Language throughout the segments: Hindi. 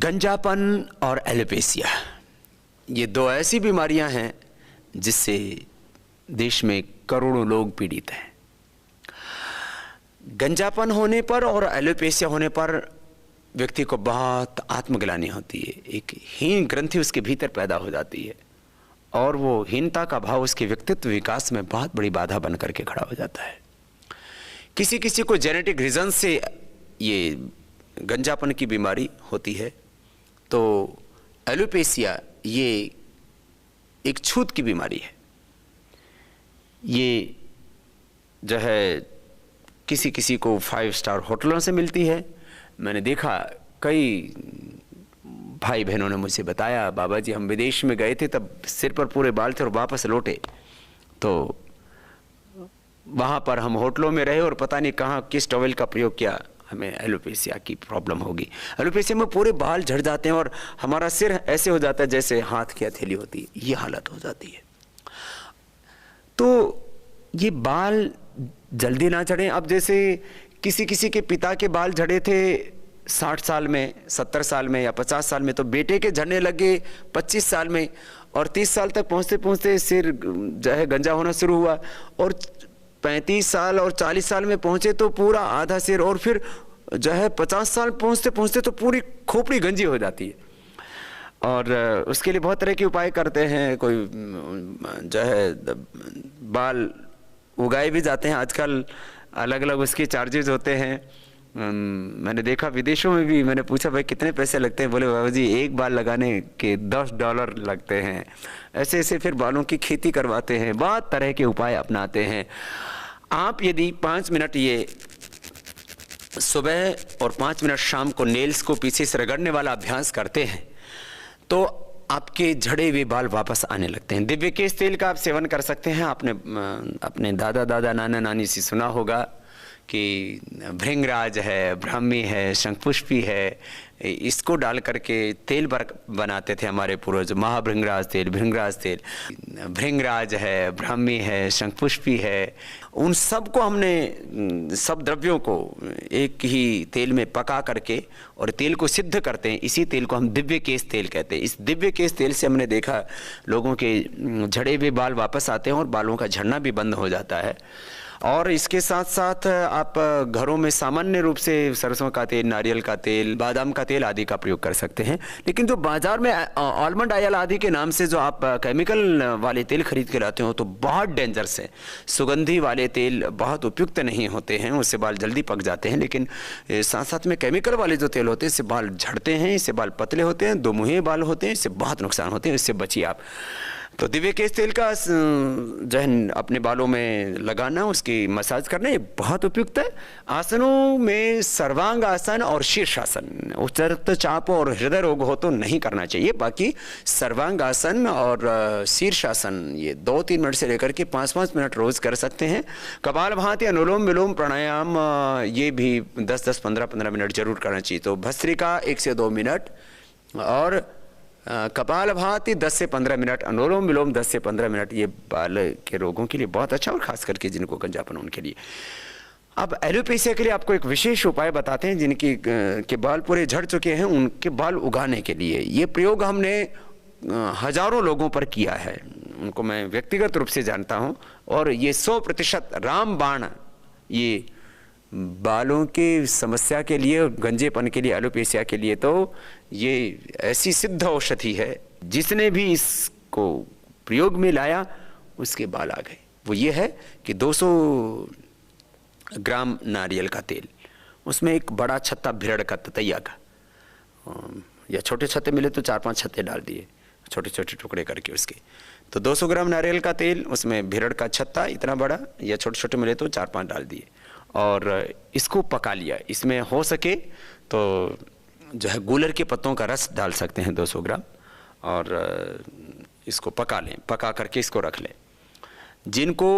गंजापन और एलोपेशिया ये दो ऐसी बीमारियां हैं जिससे देश में करोड़ों लोग पीड़ित हैं। गंजापन होने पर और एलोपेशिया होने पर व्यक्ति को बहुत आत्मग्लानि होती है, एक हीन ग्रंथि उसके भीतर पैदा हो जाती है और वो हीनता का भाव उसके व्यक्तित्व विकास में बहुत बड़ी बाधा बन करके खड़ा हो जाता है। किसी किसी को जेनेटिक रीजन से ये गंजापन की बीमारी होती है, तो एलोपेशिया ये एक छूत की बीमारी है। ये जो है किसी किसी को 5 स्टार होटलों से मिलती है। मैंने देखा कई भाई बहनों ने मुझे बताया, बाबा जी हम विदेश में गए थे तब सिर पर पूरे बाल थे और वापस लौटे तो वहाँ पर हम होटलों में रहे और पता नहीं कहाँ किस टॉवेल का प्रयोग किया, हमें एलोपेशिया की प्रॉब्लम होगी। एलोपेशिया में पूरे बाल झड़ जाते हैं और हमारा सिर ऐसे हो जाता है जैसे हाथ की हथेली होती है, ये हालत हो जाती है। तो ये बाल जल्दी ना झड़े। अब जैसे किसी किसी के पिता के बाल झड़े थे 60 साल में, 70 साल में या 50 साल में, तो बेटे के झड़ने लगे 25 साल में और 30 साल तक पहुँचते पहुँचते सिर जो है गंजा होना शुरू हुआ और 35 साल और 40 साल में पहुँचे तो पूरा आधा सिर और फिर जो है 50 साल पहुँचते पहुँचते तो पूरी खोपड़ी गंजी हो जाती है। और उसके लिए बहुत तरह के उपाय करते हैं, कोई जो है बाल उगाए भी जाते हैं, आजकल अलग अलग उसके चार्जेस होते हैं। मैंने देखा विदेशों में भी, मैंने पूछा भाई कितने पैसे लगते हैं, बोले बाबा जी एक बाल लगाने के $10 लगते हैं। ऐसे ऐसे फिर बालों की खेती करवाते हैं, बहुत तरह के उपाय अपनाते हैं। आप यदि 5 मिनट ये सुबह और 5 मिनट शाम को नेल्स को पीछे से रगड़ने वाला अभ्यास करते हैं तो आपके झड़े हुए बाल वापस आने लगते हैं। दिव्य केश तेल का आप सेवन कर सकते हैं। आपने अपने दादा नाना नानी से सुना होगा कि भृंगराज है, ब्राह्मी है, शंखपुष्पी है, इसको डाल करके तेल बनाते थे हमारे पूर्वज। महाभृंगराज तेल, भृंगराज तेल, भृंगराज है, ब्राह्मी है, शंखपुष्पी है, उन सब को हमने सब द्रव्यों को एक ही तेल में पका करके और तेल को सिद्ध करते हैं। इसी तेल को हम दिव्य केश तेल कहते हैं। इस दिव्य केश तेल से हमने देखा लोगों के झड़े हुए बाल वापस आते हैं और बालों का झड़ना भी बंद हो जाता है। और इसके साथ साथ आप घरों में सामान्य रूप से सरसों का तेल, नारियल का तेल, बादाम का तेल आदि का प्रयोग कर सकते हैं। लेकिन जो बाजार में आलमंड ऑयल आदि के नाम से जो आप केमिकल वाले तेल खरीद के लाते हो तो बहुत डेंजरस है। सुगंधी वाले तेल बहुत उपयुक्त नहीं होते हैं, उससे बाल जल्दी पक जाते हैं। लेकिन साथ साथ में केमिकल वाले जो तेल होते हैं इससे बाल झड़ते हैं, इससे बाल पतले होते हैं, दोमुहे बाल होते हैं, इससे बहुत नुकसान होते हैं, इससे बचिए आप। तो दिव्य केश तेल का जो है अपने बालों में लगाना, उसकी मसाज करना, ये बहुत उपयुक्त है। आसनों में सर्वांग आसन और शीर्षासन, उच्च रक्तचाप और हृदय रोग हो तो नहीं करना चाहिए। बाकी सर्वांग आसन और शीर्षासन ये 2-3 मिनट से लेकर के 5-5 मिनट रोज कर सकते हैं। कपालभाति, अनुलोम विलोम प्राणायाम ये भी 10-10, 15-15 मिनट जरूर करना चाहिए। तो भस्त्रिका 1 से 2 मिनट और कपालभाति 10 से 15 मिनट, अनुलोम विलोम 10 से 15 मिनट, ये बाल के रोगों के लिए बहुत अच्छा और खास करके जिनको गंजापन उनके लिए। अब एलोपेशिया के लिए आपको एक विशेष उपाय बताते हैं। जिनकी के बाल पूरे झड़ चुके हैं उनके बाल उगाने के लिए ये प्रयोग हमने हजारों लोगों पर किया है, उनको मैं व्यक्तिगत रूप से जानता हूँ। और ये 100% रामबाण ये बालों की समस्या के लिए, गंजेपन के लिए, एलोपेशिया के लिए तो ये ऐसी सिद्ध औषधि है। जिसने भी इसको प्रयोग में लाया उसके बाल आ गए। वो ये है कि 200 ग्राम नारियल का तेल, उसमें एक बड़ा छत्ता भिरड़ का, ततैया का, या छोटे छत्ते मिले तो 4-5 छत्ते डाल दिए छोटे छोटे टुकड़े करके उसके। तो 200 ग्राम नारियल का तेल, उसमें भिरड़ का छत्ता इतना बड़ा, या छोटे छोटे मिले तो 4-5 डाल दिए और इसको पका लिया। इसमें हो सके तो जो है गूलर के पत्तों का रस डाल सकते हैं 200 ग्राम और इसको पका लें। पका करके इसको रख लें। जिनको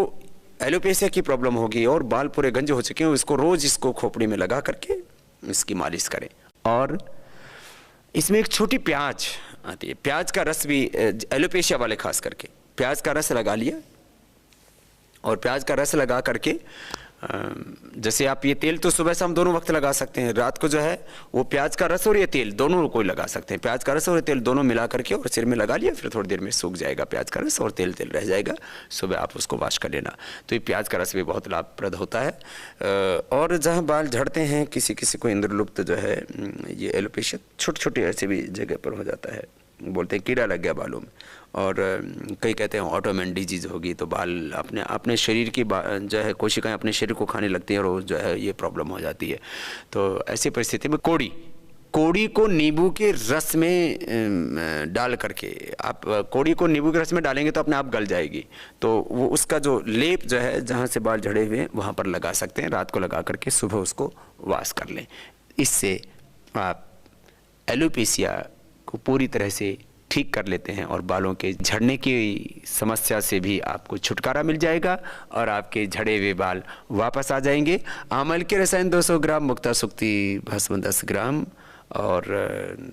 एलोपेशिया की प्रॉब्लम होगी और बाल पूरे गंजे हो चुके हैं, इसको रोज इसको खोपड़ी में लगा करके इसकी मालिश करें। और इसमें एक छोटी प्याज आती है, प्याज का रस भी एलोपेशिया वाले खास करके प्याज का रस लगा लिया और प्याज का रस लगा करके जैसे आप ये तेल तो सुबह शाम दोनों वक्त लगा सकते हैं, रात को जो है वो प्याज का रस और ये तेल दोनों को लगा सकते हैं। प्याज का रस और तेल दोनों मिला करके और सिर में लगा लिया, फिर थोड़ी देर में सूख जाएगा प्याज का रस और तेल तेल रह जाएगा, सुबह आप उसको वॉश कर लेना। तो ये प्याज का रस भी बहुत लाभप्रद होता है। और जहाँ बाल झड़ते हैं, किसी किसी को इंद्रलुप्त जो है ये एलोपेशिया छोटे छोटे ऐसे भी जगह पर हो जाता है, बोलते हैं कीड़ा लग गया बालों में, और कई कहते हैं ऑटोइम्यून डिजीज़ होगी, तो बाल अपने शरीर की जो है कोशिकाएं अपने शरीर को खाने लगती हैं और जो है ये प्रॉब्लम हो जाती है। तो ऐसी परिस्थिति में कोड़ी को नींबू के रस में डाल करके, आप कोड़ी को नींबू के रस में डालेंगे तो अपने आप गल जाएगी, तो वो उसका जो लेप जो है जहाँ से बाल झड़े हुए हैं वहाँ पर लगा सकते हैं, रात को लगा करके सुबह उसको वॉश कर लें। इससे आप एलोपेशिया को पूरी तरह से ठीक कर लेते हैं और बालों के झड़ने की समस्या से भी आपको छुटकारा मिल जाएगा और आपके झड़े हुए बाल वापस आ जाएंगे। आमल के रसायन 200 ग्राम, मुक्ता सुक्ति भस्म 10 ग्राम और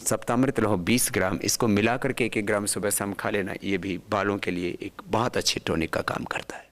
सप्तामृत लौह 20 ग्राम, इसको मिला करके 1-1 ग्राम सुबह शाम खा लेना, ये भी बालों के लिए एक बहुत अच्छी टॉनिक का काम करता है।